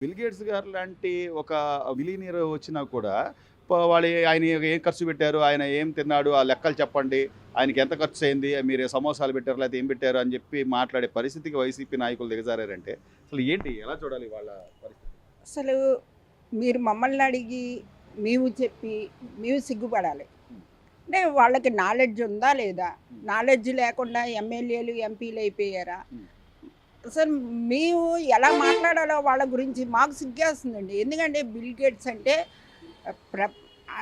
Bill gates గారు లాంటి ఒక బిలియనీర్ వచ్చినా కూడా వాళ్ళు ఆయన ఏం ఖర్చు పెట్టారు, ఆయన ఏం తిన్నాడు, ఆ లెక్కలు చెప్పండి, ఆయనకి ఎంత ఖర్చు అయింది, మీరు సమోసాలు పెట్టారు లేకపోతే ఏం పెట్టారు అని చెప్పి మాట్లాడే పరిస్థితికి వైసీపీ నాయకులు దిగజారంటే అసలు ఏంటి, ఎలా చూడాలి వాళ్ళ పరిస్థితి? అసలు మీరు మమ్మల్ని అడిగి మేము చెప్పి మేము సిగ్గుపడాలి. అంటే వాళ్ళకి నాలెడ్జ్ ఉందా లేదా? నాలెడ్జ్ లేకుండా ఎమ్మెల్యేలు ఎంపీలు అయిపోయారా? అసలు మేము ఎలా మాట్లాడాలో వాళ్ళ గురించి మాకు సిగ్గేస్తుందండి. ఎందుకంటే బిల్ గేట్స్ అంటే ప్ర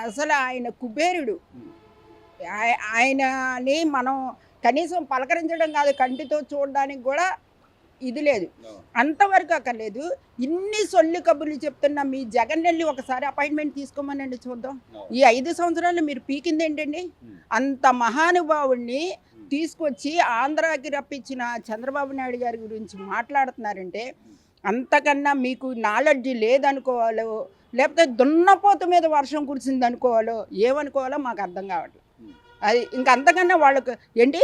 అసలు ఆయన కుబేరుడు. ఆయనని మనం కనీసం పలకరించడం కాదు, కంటితో చూడడానికి కూడా ఇది లేదు, అంతవరకు అక్కర్లేదు. ఇన్ని సొల్లు కబుర్లు చెప్తున్న మీ జగన్ వెళ్ళి ఒకసారి అపాయింట్మెంట్ తీసుకోమనండి చూద్దాం. ఈ 5 సంవత్సరాలు మీరు పీకింది ఏంటండి? అంత మహానుభావుడిని తీసుకొచ్చి ఆంధ్రాకి రప్పించిన చంద్రబాబు నాయుడు గారి గురించి మాట్లాడుతున్నారంటే అంతకన్నా మీకు నాలెడ్జ్ లేదనుకోవాలో, లేకపోతే దున్నపోతు మీద వర్షం కురిసింది అనుకోవాలో, ఏమనుకోవాలో మాకు అర్థం కావట్లేదు. అది ఇంక అంతకన్నా వాళ్ళకు ఏంటి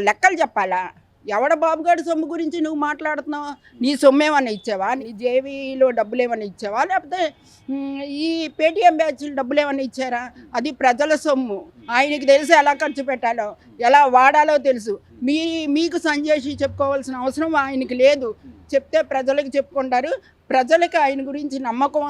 లెక్కలు చెప్పాలా? ఎవడ బాబుగాడి సొమ్ము గురించి నువ్వు మాట్లాడుతున్నావు? నీ సొమ్ము ఏమన్నా ఇచ్చావా? నీ జేవీలో డబ్బులు ఏమన్నా ఇచ్చావా? లేకపోతే ఈ పేటీఎం బ్యాచ్లు డబ్బులు ఏమన్నా ఇచ్చారా? అది ప్రజల సొమ్ము. ఆయనకి తెలుసు ఎలా ఖర్చు పెట్టాలో, ఎలా వాడాలో తెలుసు. మీకు సంజేషి చెప్పుకోవాల్సిన అవసరం ఆయనకి లేదు. చెప్తే ప్రజలకు చెప్పుకుంటారు. ప్రజలకు ఆయన గురించి నమ్మకం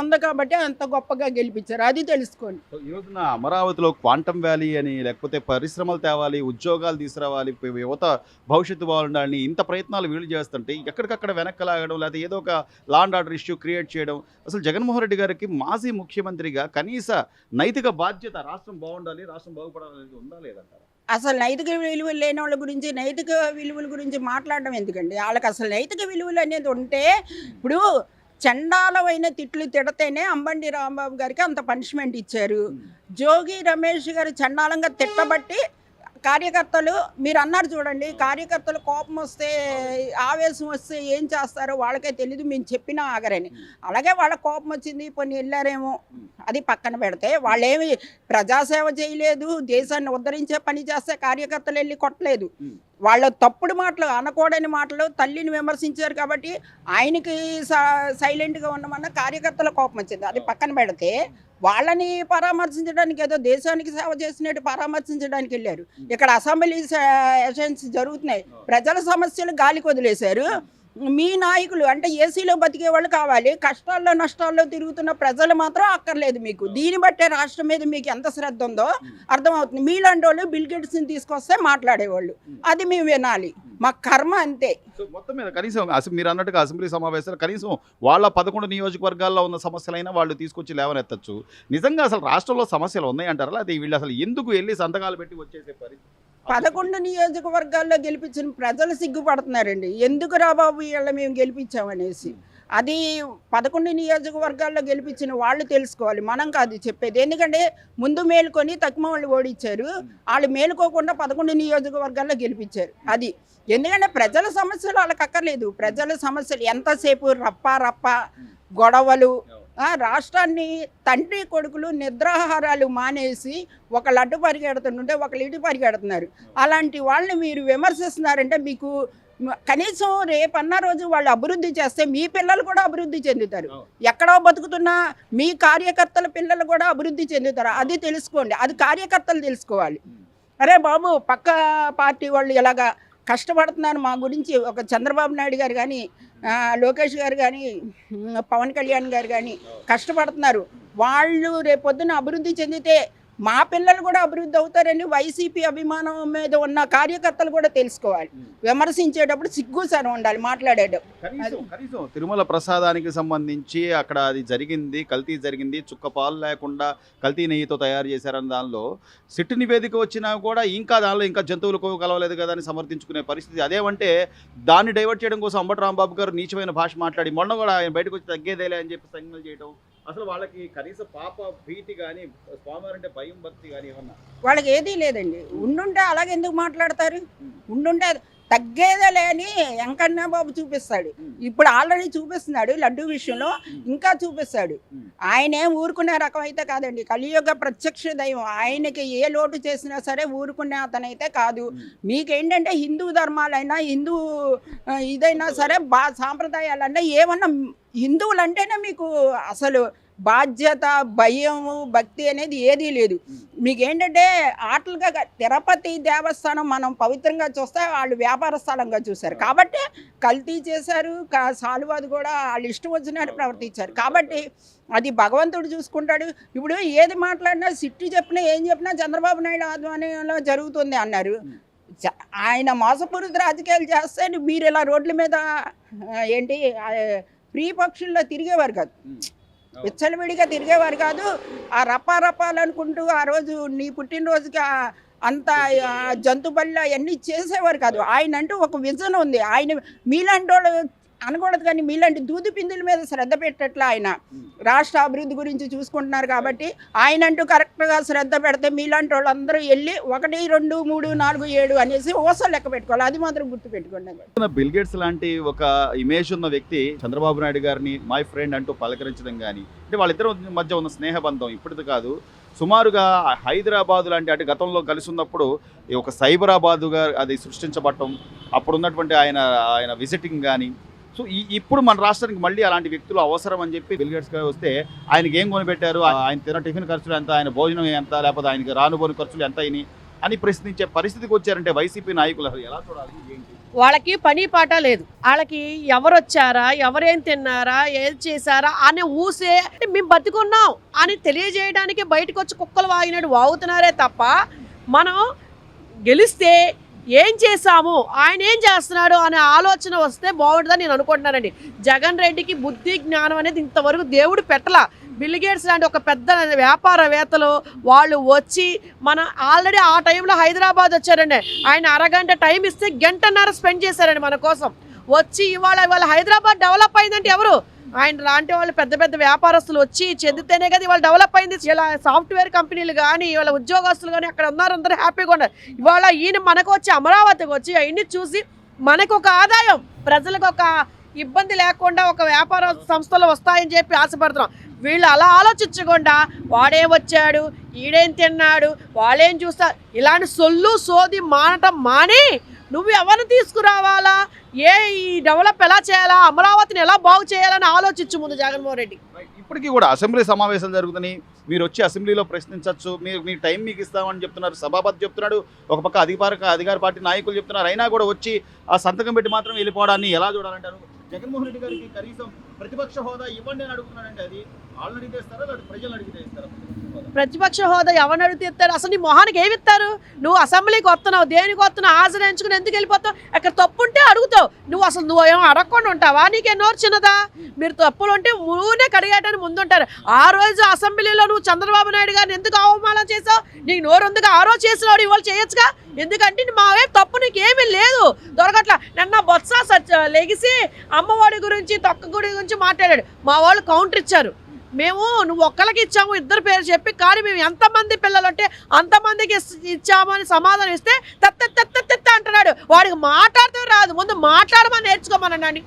ఉంది కాబట్టి అంత గొప్పగా గెలిపించారు. అది తెలుసుకోండి. ఈ రోజున అమరావతిలో క్వాంటమ్ వ్యాలీ అని, లేకపోతే పరిశ్రమలు తేవాలి, ఉద్యోగాలు తీసుకురావాలి, యువత భవిష్యత్తు బాగుండాలని ఇంత ప్రయత్నాలు వీళ్ళు చేస్తుంటే ఎక్కడికక్కడ వెనక్కి లాగడం, లేకపోతే ఏదో ఒక law and order issue create చేయడం. అసలు జగన్మోహన్ రెడ్డి గారికి మాజీ ముఖ్యమంత్రిగా కనీస నైతిక బాధ్యత, రాష్ట్రం బాగుండాలి, రాష్ట్రం బాగుపడాలనేది ఉందా లేదంటారా? అసలు నైతిక విలువలు లేని వాళ్ళ గురించి నైతిక విలువల గురించి మాట్లాడడం ఎందుకండి? వాళ్ళకి అసలు నైతిక విలువలు అనేది ఉంటే, ఇప్పుడు చండాలమైన తిట్లు తిడితేనే అంబండి రాంబాబు గారికి అంత పనిష్మెంట్ ఇచ్చారు. జోగి రమేష్ గారు చండాలంగా తిట్టబట్టి కార్యకర్తలు, మీరు అన్నారు చూడండి, కార్యకర్తలు కోపం వస్తే, ఆవేశం వస్తే ఏం చేస్తారో వాళ్ళకే తెలీదు, మేము చెప్పినా ఆగరని. అలాగే వాళ్ళ కోపం వచ్చింది, కొన్ని వెళ్ళారేమో, అది పక్కన పెడితే వాళ్ళేమి ప్రజాసేవ చేయలేదు, దేశాన్ని ఉద్ధరించే పని చేస్తే కార్యకర్తలు వెళ్ళి కొట్టలేదు. వాళ్ళ తప్పుడు మాటలు, అనకూడని మాటలు, తల్లిని విమర్శించారు కాబట్టి ఆయనకి సైలెంట్గా ఉండమన్న కార్యకర్తల కోపం వచ్చింది. అది పక్కన పెడితే వాళ్ళని పరామర్శించడానికి, ఏదో దేశానికి సేవ చేసినట్టు పరామర్శించడానికి వెళ్ళారు. ఇక్కడ అసెంబ్లీ సెషన్స్ జరుగుతున్నాయి, ప్రజల సమస్యలు గాలికి వదిలేశారు. మీ నాయకులు అంటే ఏసీలో బతికే వాళ్ళు కావాలి, కష్టాల్లో నష్టాల్లో తిరుగుతున్న ప్రజలు మాత్రం అక్కర్లేదు మీకు. దీన్ని బట్టే రాష్ట్రం మీద మీకు ఎంత శ్రద్ధ ఉందో అర్థమవుతుంది. మీలాంటి వాళ్ళు బిల్ గేట్స్ని తీసుకొస్తే మాట్లాడేవాళ్ళు, అది మేము వినాలి. మా కర్మ అంతే. సో మొత్తం మీద కనీసం మీరు అన్నట్టుగా అసెంబ్లీ సమావేశాలు కనీసం వాళ్ళ 11 నియోజకవర్గాల్లో ఉన్న సమస్యలైనా వాళ్ళు తీసుకొచ్చి లేవనెత్తచ్చు. నిజంగా అసలు రాష్ట్రంలో సమస్యలు ఉన్నాయంటారా? అది వీళ్ళు అసలు ఎందుకు వెళ్ళి సంతకాలు పెట్టి వచ్చేసే పరిస్థితి? 11 నియోజకవర్గాల్లో గెలిపించిన ప్రజలు సిగ్గుపడుతున్నారండి. ఎందుకు రా బాబు వీళ్ళ మేము గెలిపించామనేసి. అది 11 నియోజకవర్గాల్లో గెలిపించిన వాళ్ళు తెలుసుకోవాలి, మనం కాదు చెప్పేది. ఎందుకంటే ముందు మేలుకొని తక్కువ వాళ్ళు ఓడించారు, వాళ్ళు మేలుకోకుండా 11 నియోజకవర్గాల్లో గెలిపించారు. అది ఎందుకంటే ప్రజల సమస్యలు వాళ్ళకి అక్కర్లేదు. ప్రజల సమస్యలు ఎంతసేపు రప్ప గొడవలు, రాష్ట్రాన్ని తండ్రి కొడుకులు నిద్రాహారాలు మానేసి ఒకళ్ళు అడ్డు పరిగెడుతుంటే ఒకళ్ళు ఇటు పరిగెడుతున్నారు. అలాంటి వాళ్ళని మీరు విమర్శిస్తున్నారంటే మీకు కనీసం రేపన్న రోజు వాళ్ళు అభివృద్ధి చేస్తే మీ పిల్లలు కూడా అభివృద్ధి చెందుతారు. ఎక్కడో బతుకుతున్నా మీ కార్యకర్తల పిల్లలు కూడా అభివృద్ధి చెందుతారు. అది తెలుసుకోండి, అది కార్యకర్తలు తెలుసుకోవాలి. అరే బాబు, పక్క పార్టీ వాళ్ళు ఇలాగా కష్టపడుతున్నారు మా గురించి, ఒక చంద్రబాబు నాయుడు గారు కానీ, లోకేష్ గారు కానీ, పవన్ కళ్యాణ్ గారు కానీ కష్టపడుతున్నారు. వాళ్ళు రేపొద్దున అభివృద్ధి చెందితే మా పిల్లలు కూడా అభివృద్ధి అవుతారని వైసీపీ అభిమానం మీద ఉన్న కార్యకర్తలు కూడా తెలుసుకోవాలి. విమర్శించేటప్పుడు సిగ్గుసరం ఉండాలి మాట్లాడేటప్పుడు. కనీసం తిరుమల ప్రసాదానికి సంబంధించి అక్కడ అది జరిగింది, కల్తీ జరిగింది, చుక్క పాలు లేకుండా కల్తీ నెయ్యితో తయారు చేశారన్న దానిలో సిట్టు నివేదిక వచ్చినా కూడా దానిలో ఇంకా జంతువులు కలవలేదు కదా అని సమర్థించుకునే పరిస్థితి. అదేమంటే దాన్ని డైవర్ట్ చేయడం కోసం అంబటి రాంబాబు గారు నీచమైన భాష మాట్లాడి మొన్న కూడా ఆయన బయటకు వచ్చి తగ్గేదేలే అని చెప్పి సంజ్ఞలు చేయడం. అసలు వాళ్ళకి కనీస పాప భీతి కానీ, స్వామివారంటే భయం భక్తి కానీ ఏమన్నా వాళ్ళకి ఏదీ లేదండి. ఉండుంటే అలాగే ఎందుకు మాట్లాడతారు? ఉండుంటే తగ్గేదే లేని వెంకన్న బాబు చూపిస్తాడు. ఇప్పుడు ఆల్రెడీ చూపిస్తున్నాడు, లడ్డు విషయంలో ఇంకా చూపిస్తాడు. ఆయనేం ఊరుకునే రకం అయితే కాదండి, కలియుగ ప్రత్యక్ష దైవం. ఆయనకి ఏ లోటు చేసినా సరే ఊరుకునే అతనైతే కాదు. మీకేంటంటే హిందూ ధర్మాలైనా, హిందూ ఇదైనా సరే సాంప్రదాయాలన్నా ఏమన్నా హిందువులు అంటేనే మీకు అసలు బాధ్యత, భయము, భక్తి అనేది ఏదీ లేదు. మీకేంటంటే ఆటలుగా తిరుపతి దేవస్థానం మనం పవిత్రంగా చూస్తే వాళ్ళు వ్యాపార స్థలంగా చూశారు కాబట్టి కల్తీ చేశారు. సాలువాది కూడా వాళ్ళు ఇష్టం వచ్చినట్టు ప్రవర్తించారు కాబట్టి అది భగవంతుడు చూసుకుంటాడు. ఇప్పుడు ఏది మాట్లాడినా సిట్టు చెప్పినా ఏం చెప్పినా చంద్రబాబు నాయుడు ఆధ్వర్యంలో జరుగుతుంది అన్నారు. ఆయన మోసపూరిత రాజకీయాలు చేస్తే మీరు ఇలా రోడ్ల మీద ఏంటి ఫ్రీ పక్షుల్లో తిరిగేవారు కాదు, విచ్చలవిడిగా తిరిగేవారు కాదు. ఆ రపారపాలు అనుకుంటూ ఆ రోజు నీ పుట్టినరోజుకి అంత జంతు బళ్ళు అవన్నీ చేసేవారు కాదు. ఆయన అంటూ ఒక విజన్ ఉంది. ఆయన మీలాంటి వాళ్ళు అనకూడదు కానీ మీలాంటి దూది పిందుల మీద శ్రద్ధ పెట్టట్లా ఆయన రాష్ట్ర అభివృద్ధి గురించి చూసుకుంటున్నారు కాబట్టి ఆయన అంటూ కరెక్ట్గా శ్రద్ధ పెడితే మీలాంటి వాళ్ళందరూ వెళ్ళి 1, 2, 3, 4, 7 అనేసి ఓసలు లెక్క పెట్టుకోవాలి. అది మాత్రం గుర్తు పెట్టుకోండి. బిల్ గేట్స్ లాంటి ఒక ఇమేజ్ ఉన్న వ్యక్తి చంద్రబాబు నాయుడు గారిని మై ఫ్రెండ్ అంటూ పలకరించడం కానీ, అంటే వాళ్ళిద్దరి మధ్య ఉన్న స్నేహబంధం ఇప్పటిది కాదు, సుమారుగా హైదరాబాద్ లాంటి అంటే గతంలో కలిసి ఉన్నప్పుడు ఒక సైబరాబాదుగా అది సృష్టించబడటం, అప్పుడున్నటువంటి ఆయన విజిటింగ్ కానీ. సో ఇప్పుడు మన రాష్ట్రానికి మళ్ళీ అలాంటి వ్యక్తులు అవసరం అని చెప్పి బిల్ గేట్స్ గారు వస్తే ఆయనకి ఏం కొనిపెట్టారు, ఆయన తిన్న టిఫిన్ ఖర్చులు ఎంత, ఆయన భోజనం ఎంత, లేకపోతే ఆయనకి రానుబోని ఖర్చులు ఎంత అయినాయి అని ప్రశ్నించే పరిస్థితికి వచ్చారంటే వైసీపీ నాయకులు ఎలా చూడాలి ఏంటి? వాళ్ళకి పని పాట లేదు. వాళ్ళకి ఎవరు వచ్చారా, ఎవరేం తిన్నారా, ఏం చేశారా అని ఊసే మేము బతుకున్నాం అని తెలియజేయడానికి బయటకు వచ్చి కుక్కలు వాగినట్టు వాగుతున్నారే తప్ప మనం గెలిస్తే ఏం చేశాము, ఆయన ఏం చేస్తున్నాడు అనే ఆలోచన వస్తే బాగుంటుందని నేను అనుకుంటున్నానండి. జగన్ రెడ్డికి బుద్ధి జ్ఞానం అనేది ఇంతవరకు దేవుడు పెట్టలా. బిల్ గేట్స్ లాంటి ఒక పెద్ద వ్యాపారవేత్తలు వాళ్ళు వచ్చి మన ఆల్రెడీ ఆ టైంలో హైదరాబాద్ వచ్చారండి. ఆయన అరగంట టైం ఇస్తే గంటన్నర స్పెండ్ చేశారండి మన కోసం. వచ్చి ఇవాళ హైదరాబాద్ డెవలప్ అయిందంటే ఎవరు? ఆయన లాంటి వాళ్ళు పెద్ద పెద్ద వ్యాపారస్తులు వచ్చి చెందితేనే కదా ఇవాళ డెవలప్ అయింది. ఇలా సాఫ్ట్వేర్ కంపెనీలు కానీ ఇవాళ ఉద్యోగస్తులు కానీ అక్కడ ఉన్నారు, అందరూ హ్యాపీగా ఉన్నారు. ఇవాళ ఈయన మనకు వచ్చి అమరావతికి వచ్చి అవన్నీ చూసి మనకు ఒక ఆదాయం, ప్రజలకు ఒక ఇబ్బంది లేకుండా ఒక వ్యాపార సంస్థలు వస్తాయని చెప్పి ఆశపడుతున్నాం. వీళ్ళు అలా ఆలోచించకుండా వాడేం వచ్చాడు, ఈడేం తిన్నాడు, వాళ్ళేం చూస్తారు, ఇలాంటి సొల్లు సోది మానటం మాని నువ్వు ఎవరిని తీసుకురావాలా, ఈ డెవలప్ ఎలా చేయాలా, అమరావతిని ఎలా బాగు చేయాలని ఆలోచించు ముందు జగన్మోహన్ రెడ్డి. ఇప్పటికీ కూడా అసెంబ్లీ సమావేశాలు జరుగుతున్నాయి, మీరు వచ్చి అసెంబ్లీలో ప్రశ్నించవచ్చు, మీ టైం మీకు ఇస్తామని చెప్తున్నారు, సభాపతి చెప్తున్నాడు, ఒక పక్క అధికార పార్టీ నాయకులు చెప్తున్నారు. అయినా కూడా వచ్చి ఆ సంతకం పెట్టి మాత్రం వెళ్ళిపోవడాన్ని ఎలా చూడాలంటారు? జగన్మోహన్ రెడ్డి గారికి కనీసం ప్రతిపక్ష హోదా ఇవ్వండి అని అడుగుతున్నాడంటే అది వాళ్ళని అడిగితే ఇస్తారా, లేదా ప్రజలు అడిగితే ఇస్తారా? ప్రతిపక్ష హోదా ఎవరిని అడిగితే ఇస్తారు? అసలు నీ మొహానికి ఏమి ఇస్తారు? నువ్వు అసెంబ్లీకి వస్తున్నావు, దేనికి వస్తున్నావు, హాజరించుకుని ఎందుకు వెళ్ళిపోతావు? అక్కడ తప్పు ఉంటే అడుగుతావు. నువ్వు ఏమో అడగకుండా ఉంటావా? నీకే నోరు చిన్నదా? మీరు తప్పులు ఉంటే ఊనే కడిగేయడానికి ముందుంటారు. ఆ రోజు అసెంబ్లీలో నువ్వు చంద్రబాబు నాయుడు గారిని ఎందుకు అవమానం చేసావు? నీకు నోరు ఎందుకు? ఆ రోజు చేసినవాడు ఇవాళ చేయొచ్చుగా. ఎందుకంటే మావే తప్పు నీకేమీ లేదు, దొరకట్లా. నిన్న బొత్స లెగిసి అమ్మఒడి గురించి తొక్క గుడి గురించి మాట్లాడాడు. మా వాళ్ళు కౌంటర్ ఇచ్చారు. నువ్వు ఒక్కరికి ఇచ్చాము, ఇద్దరు పేరు చెప్పి, కానీ మేము ఎంతమంది పిల్లలు అంటే అంతమందికి ఇచ్చాము అని సమాధానం ఇస్తే తెత్త అంటున్నాడు. వాడికి మాట్లాడుతూ రాదు, ముందు మాట్లాడమని నేర్చుకోమనండి.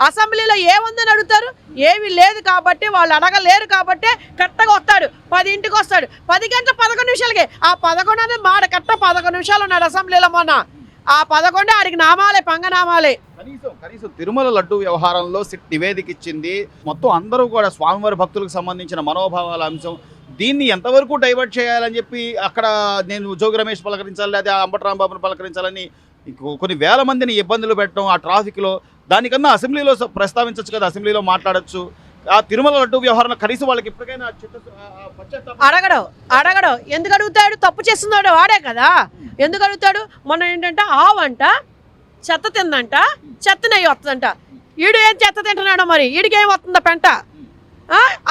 అసెంబ్లీలో ఏముందని అడుగుతారు? ఏమీ లేదు కాబట్టి, వాళ్ళు అడగలేరు కాబట్టి కరెక్ట్గా వస్తాడు. 10ంటికి వస్తాడు, 10 గంటల 11 నిమిషాలకి. ఆ 11 అనేది మాట కరెక్ట్ 11 నిమిషాలు ఉన్నాడు అసెంబ్లీలో. మొన్న ఆ 11 ఆడికి నామాలే, పంగనామాలే. కనీసం తిరుమల లడ్డు వ్యవహారంలో సిట్ నివేదిక ఇచ్చింది. మొత్తం అందరూ కూడా స్వామివారి భక్తులకు సంబంధించిన మనోభావాల అంశం. దీన్ని ఎంతవరకు డైవర్ట్ చేయాలని చెప్పి అక్కడ నేను జోగి రమేష్ పలకరించాలి, లేదా అంబటి రాంబాబుని పలకరించాలని కొన్ని వేల మందిని ఇబ్బందులు పెట్టడం ఆ ట్రాఫిక్లో, దానికన్నా అసెంబ్లీలో ప్రస్తావించవచ్చు కదా, అసెంబ్లీలో మాట్లాడచ్చు. ఆ తిరుమల లడ్డు వ్యవహారంలో కనీసం వాళ్ళకి ఇప్పటికైనా అడగడు. ఎందుకు అడుగుతాడు? తప్పు చేస్తున్నాడు వాడే కదా, ఎందుకు అడుగుతాడు? మొన్న ఏంటంటే ఆవంట చెత్త తిందంట, చెత్త నెయ్యి వస్తుందంట. ఈడు ఏం చెత్త తింటున్నాడో మరి, ఈడికి ఏం వస్తుందా పెంట?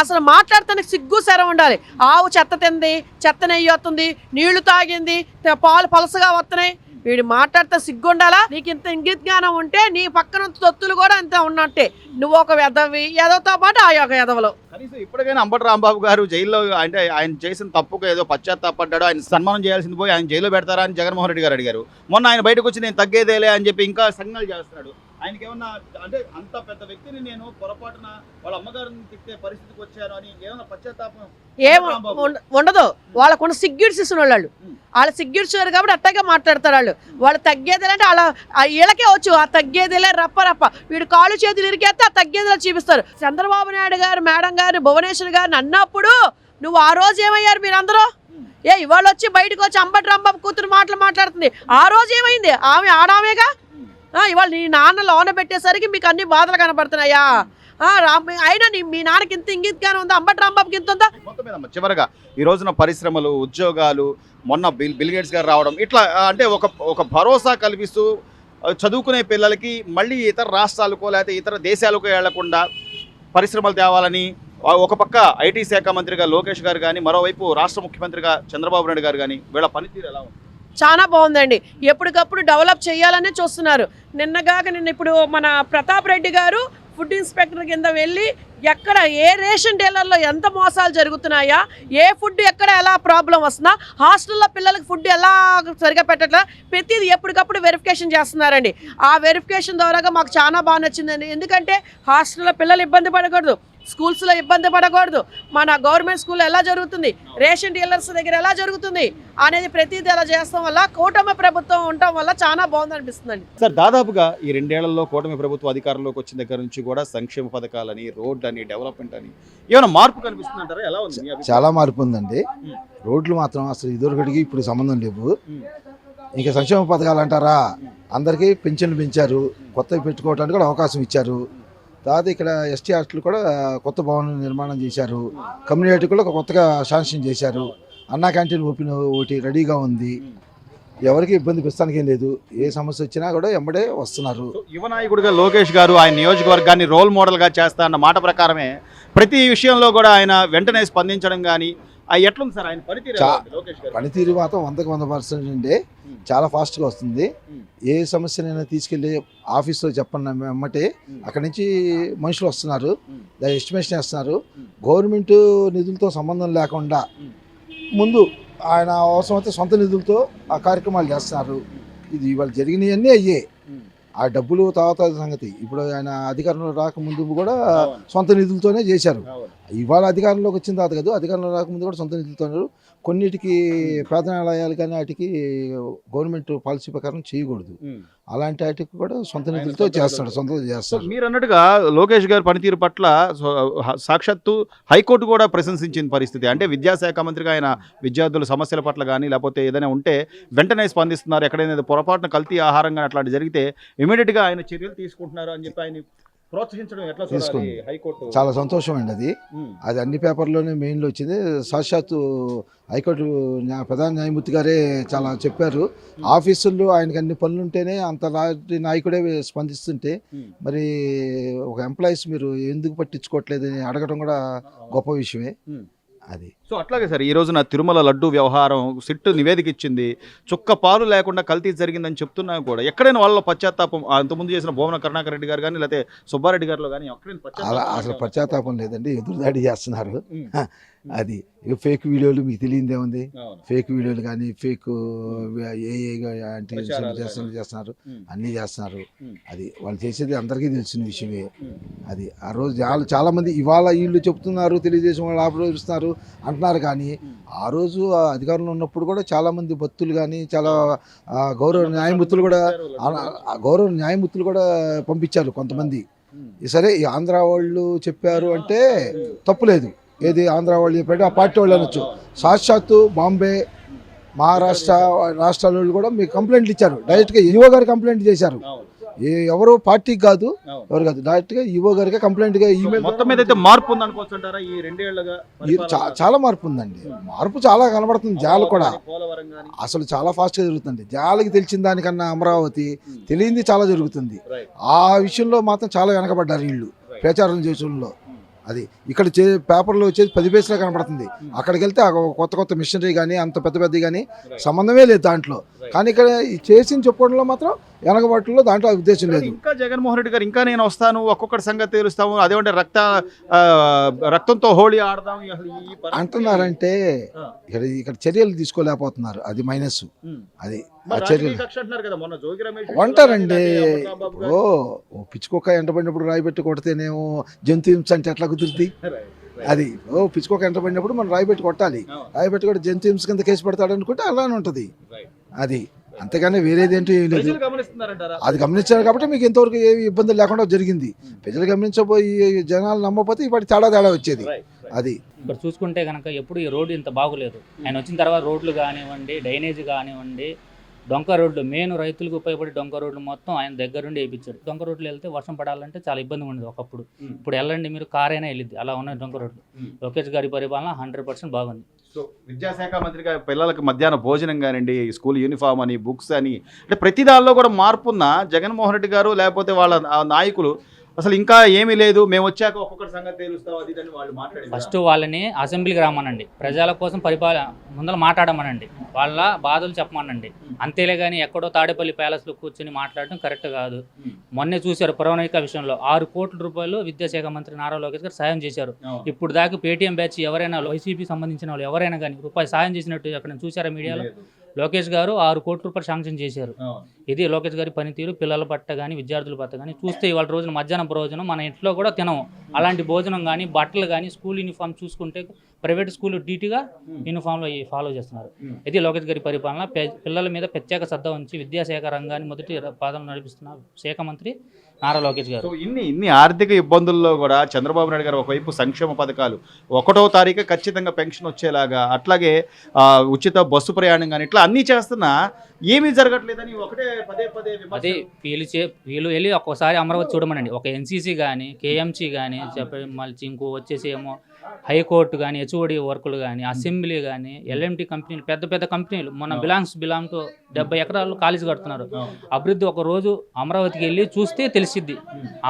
అసలు మాట్లాడటానికి సిగ్గు శరం ఉండాలి. ఆవు చెత్త తింది, చెత్త నెయ్యి వస్తుంది, నీళ్లు తాగింది, పాలు పలసగా వస్తున్నాయి. వీడు మాట్లాడితే సిగ్గు ఉండాలా? నీకు ఇంత ఇంగిత జ్ఞానం ఉంటే నీ పక్కన తొత్తులు కూడా అంత ఉన్నట్టే. నువ్వు ఒక ఎదవి, ఎదవతో పాటు ఆ యొక్క ఎదవలో. కనీసం ఇప్పటికైనా అంబటి రాంబాబు గారు జైల్లో, అంటే ఆయన చేసిన తప్పుకు ఏదో పశ్చాత్తాపడ్డాడు, ఆయన సన్మానం చేయాల్సింది పోయి ఆయన జైల్లో పెడతారా అని జగన్మోహన్ రెడ్డి గారు అడిగారు. మొన్న ఆయన బయటకు వచ్చి నేను తగ్గేదేలే అని చెప్పి ఇంకా సంజ్ఞలు చేస్తున్నాడు. ఆయనకి ఏమన్నా అంటే అంత పెద్ద వ్యక్తిని నేను పొరపాటున వాళ్ళ అమ్మగారిని తిట్టే పరిస్థితికి వచ్చాను అని ఏమన్నా పశ్చాత్తాపం ఏం ఉండదు. వాళ్ళకున్న సిగ్గిడ్స్ వాళ్ళు వాళ్ళు సిగ్గిడ్చారు కాబట్టి అట్టగా మాట్లాడతారు. వాళ్ళు తగ్గేదేలంటే వాళ్ళ వీళ్ళకే వచ్చు ఆ తగ్గేదేలే రప్ప వీడు కాళ్ళు చేతులు ఇరికేస్తే ఆ తగ్గేదిలా చూపిస్తారు. చంద్రబాబు నాయుడు గారు మేడం గారు భువనేశ్వర్ గారిని అన్నప్పుడు నువ్వు ఆ రోజు ఏమయ్యారు మీరందరూ? ఇవాళ వచ్చి బయటకు వచ్చి అంబటి రాంబాబు కూతురు మాట్లాడుతుంది. ఆ రోజు ఏమైంది? ఆమె ఆడామేగా. ఇవాళ నీ నాన్న లోన పెట్టేసరికి మీకు అన్ని బాధలు కనబడుతున్నాయా? అయినా మీ నాన్నకి ఇంత ఇంగితగానే ఉందా? అంబటి రాంబాబుకి ఇంత ఉందా? మొత్తం మీద చివరగా ఈ రోజున పరిశ్రమలు, ఉద్యోగాలు, మొన్న బిల్ గేట్స్ గారు రావడం ఇట్లా అంటే ఒక భరోసా కల్పిస్తూ చదువుకునే పిల్లలకి మళ్ళీ ఇతర రాష్ట్రాలకో లేకపోతే ఇతర దేశాలకు వెళ్లకుండా పరిశ్రమలు తేవాలని ఒక పక్క ఐటీ శాఖ మంత్రిగా లోకేష్ గారు కానీ, మరోవైపు రాష్ట్ర ముఖ్యమంత్రిగా చంద్రబాబు నాయుడు గారు కానీ వీళ్ళ పనితీరు ఎలా ఉంది? చాలా బాగుందండి. ఎప్పటికప్పుడు డెవలప్ చేయాలనే చూస్తున్నారు. నిన్న ఇప్పుడు మన ప్రతాప్ రెడ్డి గారు ఫుడ్ ఇన్స్పెక్టర్ కింద వెళ్ళి ఎక్కడ ఏ రేషన్ డీలర్లో ఎంత మోసాలు జరుగుతున్నాయా, ఏ ఫుడ్ ఎక్కడ ఎలా ప్రాబ్లం వస్తుందా, హాస్టల్లో పిల్లలకి ఫుడ్ ఎలా సరిగా పెట్టట్లా, ప్రతిదీ ఎప్పటికప్పుడు వెరిఫికేషన్ చేస్తున్నారండి. ఆ వెరిఫికేషన్ ద్వారాగా మాకు చాలా బాగా నచ్చిందండి. ఎందుకంటే హాస్టల్లో పిల్లలు ఇబ్బంది పడకూడదు, స్కూల్స్లో ఇబ్బంది పడకూడదు, మన గవర్నమెంట్ స్కూల్లో ఎలా జరుగుతుంది, రేషన్ డీలర్స్ దగ్గర ఎలా జరుగుతుంది అనేది ప్రతిదీ ఎలా చేస్తాం వల్ల కూటమి ప్రభుత్వం ఉండటం వల్ల చాలా బాగుంది అనిపిస్తుందండి. సార్, దాదాపుగా ఈ 2 ఏళ్లలో కూటమి ప్రభుత్వం అధికారంలోకి వచ్చిన దగ్గర నుంచి కూడా సంక్షేమ పథకాలని, రోడ్ అని, డెవలప్మెంట్ అని ఏమైనా మార్పు కనిపిస్తుందంటారా? ఎలా ఉంది? చాలా మార్పు ఉందండి. రోడ్లు మాత్రం అసలు ఇదివరకటికి ఇప్పుడు సంబంధం లేవు. ఇంకా సంక్షేమ పథకాలు అంటారా, అందరికీ పెన్షన్లు పెంచారు, కొత్తవి పెట్టుకోవడానికి కూడా అవకాశం ఇచ్చారు. తర్వాత ఇక్కడ ఎస్టీ హాస్టల్ కూడా కొత్త భవనం నిర్మాణం చేశారు. కమ్యూనిటీ కూడా కొత్తగా శాంక్షన్ చేశారు. అన్నా క్యాంటీన్ ఒకటి రెడీగా ఉంది. ఎవరికి ఇబ్బంది ప్రస్తుతానికి ఏం లేదు. ఏ సమస్య వచ్చినా కూడా ఎంబడే వస్తున్నారు. యువ నాయకుడిగా లోకేష్ గారు ఆయన నియోజకవర్గాన్ని రోల్ మోడల్గా చేస్తా అన్న మాట ప్రకారమే ప్రతి విషయంలో కూడా ఆయన వెంటనే స్పందించడం కానీ ఎట్లుంది సార్ ఆయన పనితీరు? పనితీరు మాత్రం 100% అండి. చాలా ఫాస్ట్గా వస్తుంది. ఏ సమస్యనైనా తీసుకెళ్ళి ఆఫీస్లో చెప్పండి వెమ్మటే అక్కడి నుంచి మనుషులు వస్తున్నారు, ఎస్టిమేషన్ వేస్తున్నారు. గవర్నమెంట్ నిధులతో సంబంధం లేకుండా ముందు ఆయన అవసరం అయితే సొంత నిధులతో ఆ కార్యక్రమాలు చేస్తున్నారు. ఇది ఇవాళ జరిగినవన్నీ అయ్యే. ఆ డబ్బులు తర్వాత సంగతి. ఇప్పుడు ఆయన అధికారంలో రాకముందు కూడా సొంత నిధులతోనే చేశారు. ఇవాళ అధికారంలోకి వచ్చిన తర్వాత కాదు, అధికారంలో రాకముందు కూడా సొంత నిధులతో. కొన్నిటికి ప్రార్థనాలయాలు కానీ వాటికి గవర్నమెంట్ పాలసీ ప్రకారం చేయకూడదు. అలాంటి వాటికి కూడా సొంత నిధులతో చేస్తాడు, సొంతంగా చేస్తాడు. మీరు అన్నట్టుగా లోకేష్ గారి పనితీరు పట్ల సాక్షాత్తు హైకోర్టు కూడా ప్రశంసించిన పరిస్థితి. అంటే విద్యాశాఖ మంత్రిగా ఆయన విద్యార్థుల సమస్యల పట్ల కానీ లేకపోతే ఏదైనా ఉంటే వెంటనే స్పందిస్తున్నారు. ఎక్కడైనా పొరపాటున కల్తీ ఆహారం కానీ అట్లాంటి జరిగితే ఇమీడియట్గా ఆయన చర్యలు తీసుకుంటున్నారు అని చెప్పి ఆయన ప్రోత్సహించడం ఎట్లా చూడాలి? హైకోర్టు చాలా సంతోషం అండి. అది అన్ని పేపర్లోనే మెయిన్లో వచ్చింది. సాక్షాత్తు హైకోర్టు ప్రధాన న్యాయమూర్తి గారే చాలా చెప్పారు. ఆఫీసుల్లో ఆయనకి అన్ని పనులు ఉంటేనే అంత నాయకుడే స్పందిస్తుంటే మరి ఒక ఎంప్లాయీస్ మీరు ఎందుకు పట్టించుకోవట్లేదని అడగడం కూడా గొప్ప విషయమే. అది సో అట్లాగే సార్, ఈ రోజున తిరుమల లడ్డు వ్యవహారం సిట్ నివేదిక ఇచ్చింది. చుక్క పాలు లేకుండా కల్తీ జరిగిందని చెప్తున్నా కూడా ఎక్కడైనా వాళ్ళ పశ్చాత్తాపం అంతకుముందు చేసిన భువన కరుణాకర్ రెడ్డి గారు కానీ లేకపోతే సుబ్బారెడ్డి గారిలో కానీ అసలు పశ్చాత్తాపం లేదండి. ఎదురుదాడి చేస్తున్నారు. అది ఫేక్ వీడియోలు మీకు తెలియదే ఉంది. ఫేక్ వీడియోలు కానీ ఫేక్ చేస్తున్నారు, అన్నీ చేస్తున్నారు. అది వాళ్ళు చేసేది అందరికీ తెలిసిన విషయమే. అది ఆ రోజు చాలా మంది ఇవాళ వీళ్ళు చెప్తున్నారు, తెలుగుదేశం వాళ్ళు ఆరోపిస్తున్నారు అంటున్నారు. కానీ ఆ రోజు అధికారంలో ఉన్నప్పుడు కూడా చాలా మంది భక్తులు కానీ చాలా గౌరవ న్యాయమూర్తులు కూడా పంపించారు కొంతమంది. సరే ఈ ఆంధ్ర వాళ్ళు చెప్పారు అంటే తప్పులేదు. ఏది ఆంధ్ర వాళ్ళు చెప్పాడు ఆ పార్టీ వాళ్ళు అనొచ్చు. సాక్షాత్తు బాంబే, మహారాష్ట్ర రాష్ట్రాల వాళ్ళు కూడా మీకు కంప్లైంట్లు ఇచ్చారు. డైరెక్ట్గా ఈవో గారు కంప్లైంట్ చేశారు. ఎవరు పార్టీకి కాదు, ఎవరు కాదు, డైరెక్ట్గా ఈవో గారికి కంప్లైంట్గా ఈమెయిల్. మొత్తం మీద అయితే మార్పు ఉందనుకోవచ్చుంటారా ఈ 2 ఏళ్లుగా? చాలా మార్పు ఉందండి. మార్పు చాలా కనబడుతుంది. జాలు కూడా అసలు చాలా ఫాస్ట్గా జరుగుతుంది. జాలకి తెలిసిన దానికన్నా అమరావతి తెలియంది చాలా జరుగుతుంది. ఆ విషయంలో మాత్రం చాలా వెనకబడ్డారు వీళ్ళు ప్రచారం చేయడంలో. అది ఇక్కడ పేపర్లో వచ్చేది 10 పేజీలో కనపడుతుంది. అక్కడికి వెళ్తే కొత్త మిషనరీ కానీ అంత పెద్ద కానీ సంబంధమే లేదు దాంట్లో. కానీ ఇక్కడ చేసి చెప్పడంలో మాత్రం వెనకబాటులో దాంట్లో ఆ ఉద్దేశం లేదు. ఇంకా జగన్మోహన్ రెడ్డి గారు ఇంకా నేను వస్తాను, ఒక్కొక్కటి సంగతి తెలుస్తాము, అదేమంటే రక్తంతో హోళీ ఆడదాం అసలు ఈ పరిస్థితి- అంటున్నారంటే ఆ. ఇక్కడ చర్యలు తీసుకోలేకపోతున్నారు, అది మైనస్. అది ఆ మరి చర్యలు రాజకీయ కక్ష అంటున్నారు కదా, మొన్న జోగి రమేష్ అంటారండి. అలాగే అమర్నాథ్ బాబు గారు. ఓ పిచ్చుకోక ఎంటబడినప్పుడు రాయి పెట్టి కొడితేనేమో జంతు హింస అంటే ఎట్లా కుదురుతుంది? అది పిచ్చుకోక ఎంటబడినప్పుడు మనం రాయి పెట్టి కొట్టాలి, రాయి పెట్టి కూడా జంతు హింస కింద కేసు పెడతాడు అనుకుంటే అలానే ఉంటుంది. అది అంతేగాని వేరేదేంటో ఏం లేదు. ప్రజలు గమనిస్తున్నారంటారా? అది గమనించారు కాబట్టి మీకు ఇంతవరకు ఏమి ఇబ్బందులు లేకుండా జరిగింది. ప్రజలు గమనించబోయి జనాలు నమ్మకపోతే ఇప్పటి తేడా వచ్చేది. అది ఇక్కడ చూసుకుంటే కనుక ఎప్పుడు ఈ రోడ్డు ఇంత బాగులేదు. ఆయన వచ్చిన తర్వాత రోడ్లు కానివ్వండి, డ్రైనేజ్ కానివ్వండి, డొంక రోడ్లు, మెయిన్ రైతులకు ఉపయోగపడే డొంక రోడ్లు మొత్తం ఆయన దగ్గరుండి వేయించాడు. డొంక రోడ్లు వెళ్తే వర్షం పడాలంటే చాలా ఇబ్బందిగా ఉండేది ఒకప్పుడు. ఇప్పుడు వెళ్ళండి మీరు, కార్ అయినా వెళ్ళిద్ది, అలా ఉన్నాయి డొంక రోడ్లు. లోకేష్ గారి పరిపాలన 100% బాగుంది. సో విద్యాశాఖ మంత్రిగా పిల్లలకు మధ్యాహ్న భోజనం కానివ్వండి, స్కూల్ యూనిఫామ్ అని, బుక్స్ అని, అంటే ప్రతి దానిలో కూడా మార్పు ఉన్న జగన్మోహన్ రెడ్డి గారు లేకపోతే వాళ్ళ నాయకులు అసలు ఇంకా ఏమీ లేదు, మేము వచ్చాక ఒక్కొక్కటి సంగతి తెలుస్తాం అది అని వాళ్ళు మాట్లాడారు. ఫస్ట్ వాళ్ళని అసెంబ్లీకి రమ్మనండి, ప్రజల కోసం ముందర మాట్లాడమనండి, వాళ్ళ బాధలు చెప్పమనండి. అంతేలే కానీ ఎక్కడో తాడేపల్లి ప్యాలెస్లో కూర్చొని మాట్లాడడం కరెక్ట్ కాదు. మొన్నే చూశారు పురవనిక విషయంలో 6 కోట్ల రూపాయలు విద్యాశాఖ మంత్రి నారా లోకేష్ గారు సాయం చేశారు. ఇప్పుడు దాకా పేటీఎం బ్యాచ్ ఎవరైనా, వైసీపీ సంబంధించిన వాళ్ళు ఎవరైనా కానీ రూపాయి సాయం చేసినట్టు అక్కడ చూసారా మీడియాలో? లోకేష్ గారు 6 కోట్ల రూపాయలు శాంక్షన్ చేశారు. ఇది లోకేష్ గారి పనితీరు. పిల్లల పట్ల కానీ విద్యార్థుల పట్ల కానీ చూస్తే ఇవాళ రోజున మధ్యాహ్నం భోజనం మన ఇంట్లో కూడా తినము. అలాంటి భోజనం కానీ, బట్టలు కానీ, స్కూల్ యూనిఫామ్ చూసుకుంటే ప్రైవేట్ స్కూల్ డీటీగా యూనిఫామ్లో ఫాలో చేస్తున్నారు. ఇది లోకేష్ గారి పరిపాలన. పిల్లల మీద ప్రత్యేక శ్రద్ధ ఉంచి విద్యాశాఖ రంగాన్ని మొదటి పాదం నడిపిస్తున్న శాఖ మంత్రి నారా లోకేష్ గారు. సో ఇన్ని ఆర్థిక ఇబ్బందుల్లో కూడా చంద్రబాబు నాయుడు గారు ఒకవైపు సంక్షేమ పథకాలు 1వ తారీఖు ఖచ్చితంగా పెన్షన్ వచ్చేలాగా, అట్లాగే ఉచిత బస్సు ప్రయాణం కానీ ఇట్లా అన్నీ చేస్తున్నా ఏమీ జరగట్లేదని ఒకటే పదే అదే వీళ్ళు వెళ్ళి ఒక్కోసారి అమరావతి చూడమనండి. ఒక ఎన్సీసీ కానీ, కేఎంసీ కానీ చెప్పి మళ్ళీ ఇంకో వచ్చేసి ఏమో హైకోర్టు కానీ, హెచ్ఓడి వర్కులు కానీ, అసెంబ్లీ కానీ, ఎల్ఎంటీ కంపెనీలు, పెద్ద కంపెనీలు మొన్న బిలాంగ్ టు 70 ఎకరాలు కాలేజీ కడుతున్నారు. అభివృద్ధి ఒక రోజు అమరావతికి వెళ్ళి చూస్తే తెలిసిద్ది.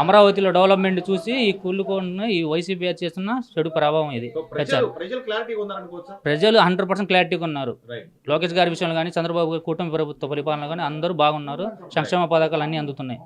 అమరావతిలో డెవలప్మెంట్ చూసి ఈ కూలుకొని ఈ వైసీపీ చేస్తున్న చెడు ప్రభావం ఇది. ప్రజలు 100% క్లారిటీగా ఉన్నారు. లోకేష్ గారి విషయంలో కానీ, చంద్రబాబు గారి కూటమి ప్రభుత్వ పరిపాలన కానీ అందరూ బాగున్నారు. సంక్షేమ పథకాలు అన్నీ అందుతున్నాయి.